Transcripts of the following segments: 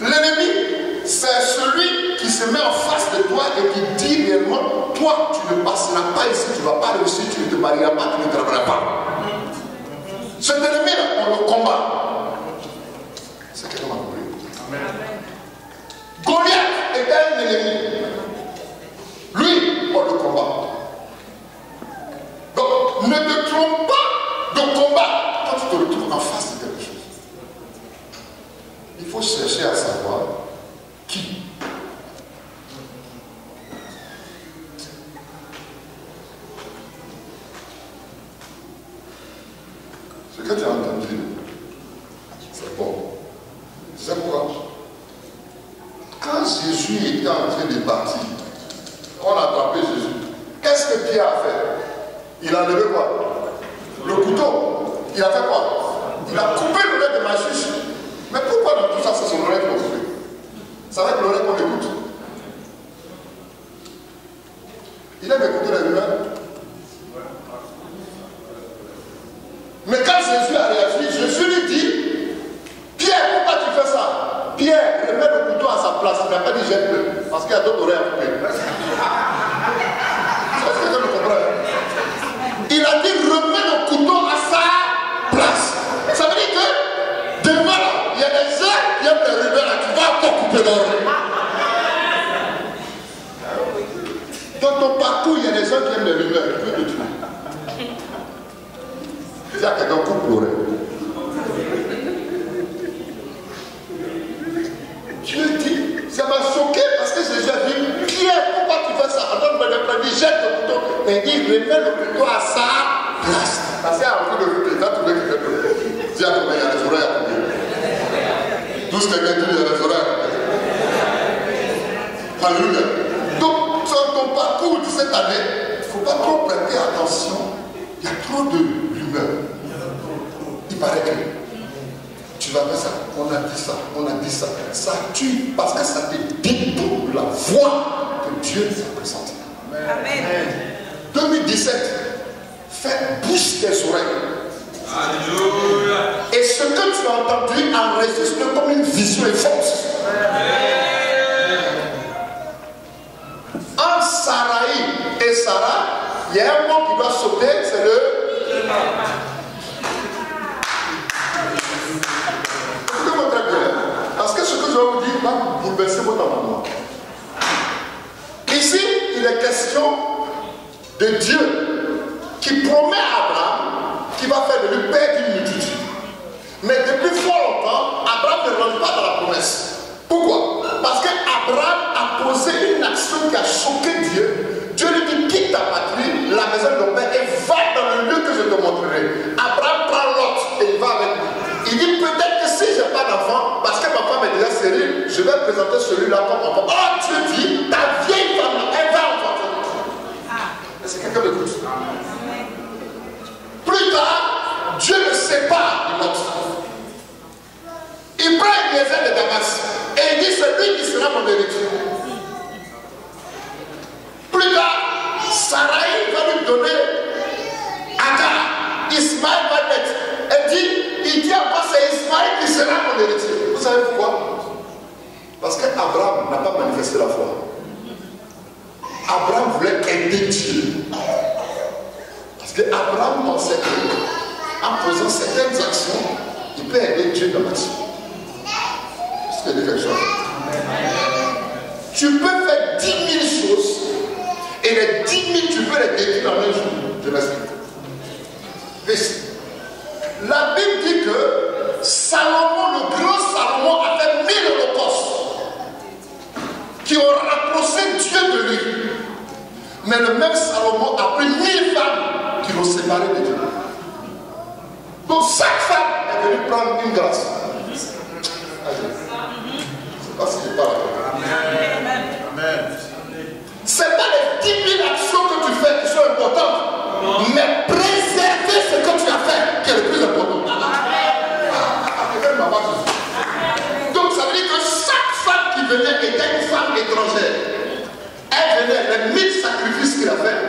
L'ennemi, c'est celui qui se met en face de toi et qui dit réellement, toi, tu ne passeras pas ici, tu ne vas pas réussir, tu ne te marieras pas, tu ne travailleras pas. Cet ennemi-là, on le combat. C'est quelqu'un m'a compris. Goliath était un ennemi. Lui, on le combat. Donc, ne te trompe pas de combat quand tu te retrouves en face de quelque chose. Il faut chercher à savoir qui. Ce que tu as entendu, c'est bon. C'est pourquoi quand Jésus était en train de partir, on a attrapé Jésus. Qu'est-ce que Pierre a fait? Il a levé quoi? Le couteau. Il a fait quoi? Il a coupé l'oreille de Malchus. Mais pourquoi dans tout ça, c'est son oreille qu'on coupe? Ça va être l'oreille qu'on écoute. Il aime écouter les rumeurs. Mais quand Jésus a réagi, Jésus lui dit, Pierre, pourquoi tu fais ça? Pierre, remets le couteau à sa place. Il n'a pas dit jette-le, parce qu'il y a d'autres oreilles à couper. C'est ce que je comprends. Il a dit remets le couteau à sa place. Ça veut dire que devant là, il y a des gens qui aiment les rumeurs, tu vas encore couper l'oreille. Dans ton parcours, il y a des gens qui aiment les rumeurs, tu peux te tuer. Il y a quelqu'un qui coupe l'oreille. Dieu dit, ça m'a choqué parce que Jésus a dit, Pierre, pourquoi tu fais ça? Attends, il m'a dit, jette le couteau. Mais il remet le couteau à sa place. Parce qu'il y a envie de couper, il a trouvé qu'il fait couper. Dis à toi, il y a des oreilles à couper. Tout ce que quelqu'un dit, il y a des oreilles à couper. Alléluia. Donc, sur ton parcours de cette année, il ne faut pas trop prêter attention. Il y a trop de rumeurs. Il paraît que tu vas faire ça, on a dit ça, on a dit ça. Ça tue parce que ça te détourne la voie que Dieu t'a présentée. Amen. 2017, fais bouche tes oreilles. Alléluia. Et ce que tu as entendu enregistre comme une vision et force. Entre Sarai et Sarah, il y a un mot qui doit sauter, c'est le. Parce que ce que je vais vous dire va bouleverser votre entendement. Ici, il est question de Dieu qui promet à Abraham qu'il va faire de lui père d'une multitude. Mais depuis fort longtemps, Abraham ne rentre pas dans la promesse. Pourquoi? Parce qu'Abraham a posé une action qui a choqué Dieu. Dieu lui dit, quitte ta patrie, la maison de ton père, et va dans le lieu que je te montrerai. Abraham prend Lot et il va avec lui. Il dit, peut-être que si je n'ai pas d'enfant, parce que ma femme est déjà stérile, je vais présenter celui-là comme enfant. Oh, Dieu dit, ta vieille femme, elle va enfanter. Est-ce que quelqu'un m'écoute? Plus tard, Dieu le sépare de Lot. Il prend une maison de Damas et il dit, c'est lui qui sera mon héritier. Plus tard, Sarai va lui donner Agar. Ismaël va naître. Elle dit, il dit encore, c'est Ismaël qui sera mon héritier. Vous savez pourquoi? Parce qu'Abraham n'a pas manifesté la foi. Abraham voulait aider Dieu. Parce qu'Abraham pensait qu'en posant certaines actions, il peut aider Dieu dans la vie. Est-ce que je dis quelque chose? Tu peux faire 10 000 choses et les 10 000, tu peux les détruire en un jour. Je m'explique. La Bible dit que Salomon, le grand Salomon, a fait 1000 holocaustes qui ont rapproché Dieu de lui. Mais le même Salomon a pris 1000 femmes qui l'ont séparé de Dieu. Donc chaque femme est venue prendre une grâce. Je ne sais pas si je parle. Amen. Ce n'est pas les 10 000 actions que tu fais qui sont importantes, mais préserver ce que tu as fait qui est le plus important. Donc ça veut dire que chaque femme qui venait était une femme étrangère. Elle venait, les 1000 sacrifices qu'il a fait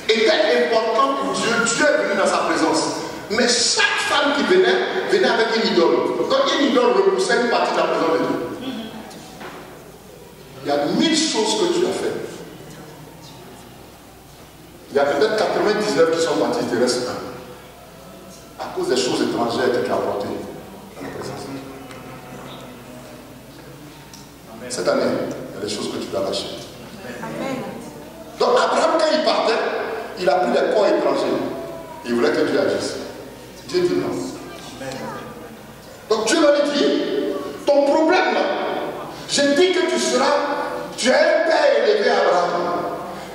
étaient importants pour Dieu. Dieu est venu dans sa présence. Mais chaque femme qui venait avec une idole. Donc une idole repoussait une partie de la présence de Dieu. Il y a 1000 choses que tu as fait. Il y a peut-être 99 qui sont partis, il te reste un. À cause des choses étrangères que tu as apportées dans la présence. Cette année, il y a des choses que tu dois lâcher. Amen. Donc Abraham, quand il partait, il a pris les corps étrangers. Il voulait que Dieu agisse. Dieu dit non. Amen. Donc Dieu va lui dire, ton problème là, je dis que tu es un père élevé Abraham.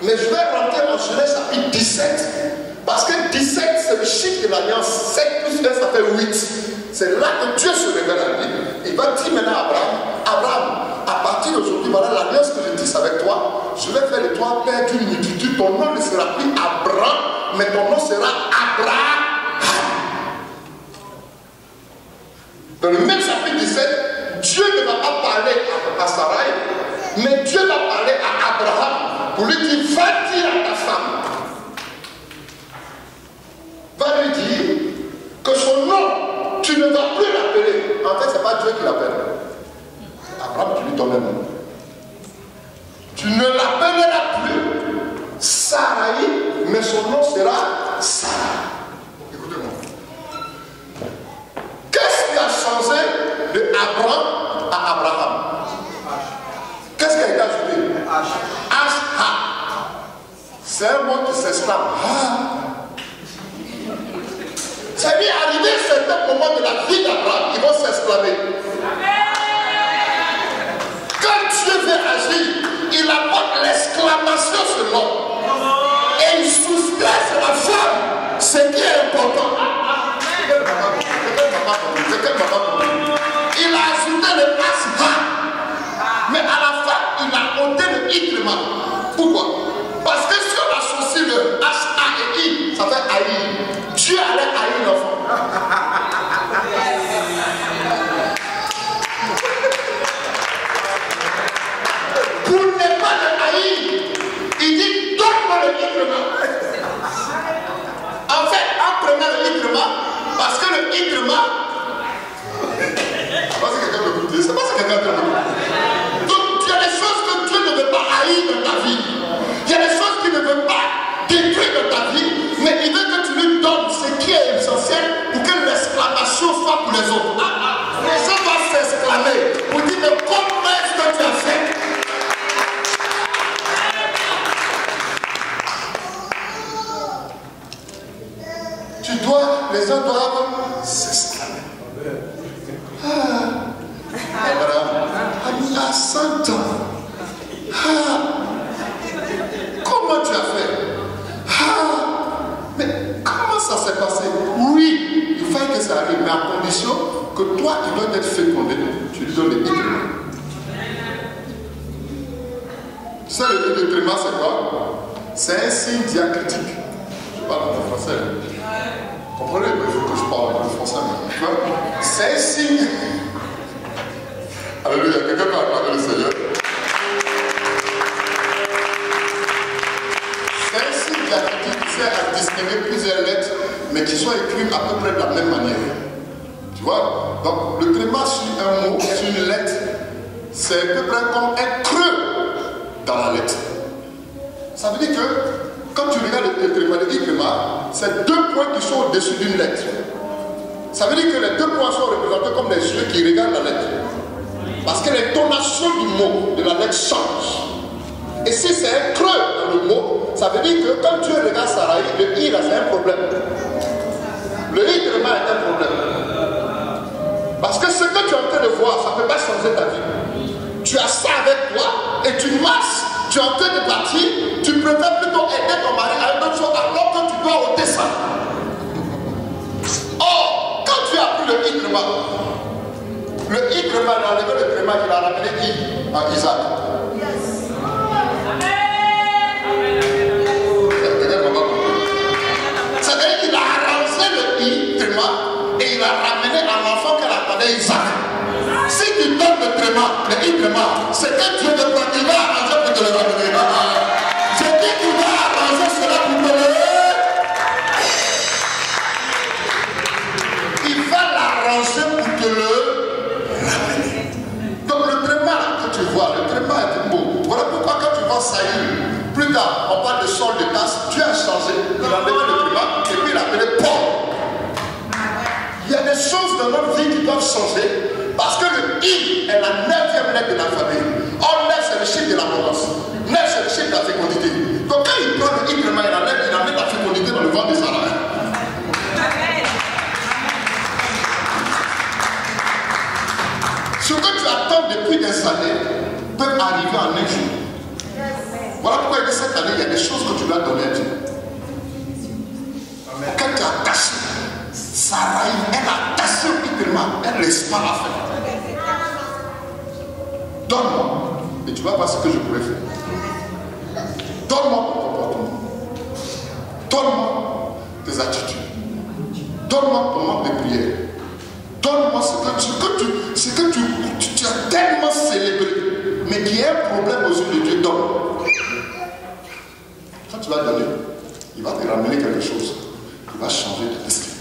Mais je vais rentrer en Genèse chapitre 17. Parce que 17 c'est le chiffre de l'alliance. 7 plus 1 ça fait 8. C'est là que Dieu se révèle à lui. Il va dire maintenant à Abraham, Abraham, à partir d'aujourd'hui, voilà l'alliance que je tisse avec toi. Je vais faire de toi père d'une multitude. Ton nom ne sera plus Abraham, mais ton nom sera Abraham. Dans le même chapitre 17, Dieu ne va pas parler à Sarai, mais Dieu va parler à Abraham pour lui dire, va dire à ta femme, va lui dire que son nom, tu ne vas plus l'appeler. En fait, ce n'est pas Dieu qui l'appelle. Abraham, tu lui donnes un nom. Tu ne l'appelleras plus Sarai, mais son nom sera Sarah. Écoutez-moi. Qu'est-ce qui a changé de Abraham à Abraham? Qu'est-ce qui a été ajouté? H-ha. C'est un mot qui s'exclame. Ça lui est arrivé à certains moments de la vie d'Abraham, ils vont s'exclamer. Quand Dieu veut agir, il apporte l'exclamation sur l'homme. Et il soustrait sur la femme ce qui est important. Il a ajouté le asma. Mais à la fin, il a ôté le ikrima. Pourquoi? Parce que si on associe le H-A et I, ça fait haïr. Dieu allait haïr l'enfant. Pour ne pas le haïr, il dit donne-moi le ikrima. En fait, en prenant le ikrima, parce que le ikrima, c'est pas si quelqu'un me écoute, c'est pas si quelqu'un me écoute. Donc il y a des choses que Dieu ne veut pas haïr dans ta vie. Il y a des choses qu'il ne veut pas détruire dans ta vie, mais il veut que tu lui donnes ce qui est essentiel pour que l'exclamation soit pour les autres. Les gens doivent s'exclamer pour dire mais comment est-ce que tu as fait? Les gens doivent s'exclamer. Abraham, à 100 ans. Comment tu as fait? Mais comment ça s'est passé? Oui, il fallait que ça arrive, mais à condition que toi, tu dois être fécondé. Tu lui donnes les éléments. Tu sais, le élément, c'est quoi? C'est un signe diacritique. Je parle en français. Comprenez, il faut que je parle en français. C'est un signe. Alléluia, quelqu'un peut acclamer le Seigneur. C'est un signe diacritique qui sert à distinguer plusieurs lettres, mais qui sont écrites à peu près de la même manière. Tu vois? Donc, le tréma sur un mot, sur une lettre, c'est à peu près comme un creux dans la lettre. Ça veut dire que quand tu regardes le tréma, c'est deux points qui sont au-dessus d'une lettre. Ça veut dire que les deux points sont représentés comme des yeux qui regardent la lettre. Parce que l'intonation du mot, de la lettre change. Et si c'est un creux dans le mot, ça veut dire que quand tu regardes Sarai, le i là c'est un problème. Le i tréma est un problème. Parce que ce que tu es en train de voir, ça ne peut pas changer ta vie. Tu as ça avec toi et tu marches. Tu es en train de partir, tu préfères plutôt aider ton mari à une autre chose alors que tu dois ôter ça. Or, quand tu as pris le ikrima, il a enlevé le tréma, il a ramené qui à Isaac. C'est-à-dire qu'il a arrangé le tréma et il a ramené un enfant qu'elle appelait Isaac. Si tu donnes le tréma, c'est que Dieu te prend, il va arranger pour te le ramener. C'est dit qu'il va arranger cela pour te le. Il va l'arranger pour te le ramener. Donc le tréma que tu vois, le tréma est beau. Quand on parle de Saul de Tarse, Dieu a changé, il a enlevé le primat et puis il a appelé Paul. Il y a des choses dans notre vie qui doivent changer parce que le I est la 9e lettre de l'alphabet. Or, 9 c'est le chiffre de l'abondance. 9 c'est le chiffre de la fécondité. Donc quand il prend le I primat, il amène la fécondité dans le ventre de Sarah. Ce que tu attends depuis des années peut arriver en un jour. Voilà pourquoi il dit cette année, il y a des choses que tu dois donner à Dieu. Quand tu as caché, Sarah, elle a caché littéralement, elle ne laisse pas la faire. Donne-moi, et tu vas voir ce que je pourrais faire. Donne-moi ton comportement. Donne-moi tes attitudes. Donne-moi ton manque de prière. Donne-moi ce que tu as tellement célébré, mais qui est un problème aux yeux de Dieu. Donne. Quand tu vas donner, il va te ramener quelque chose qui va changer ta destinée.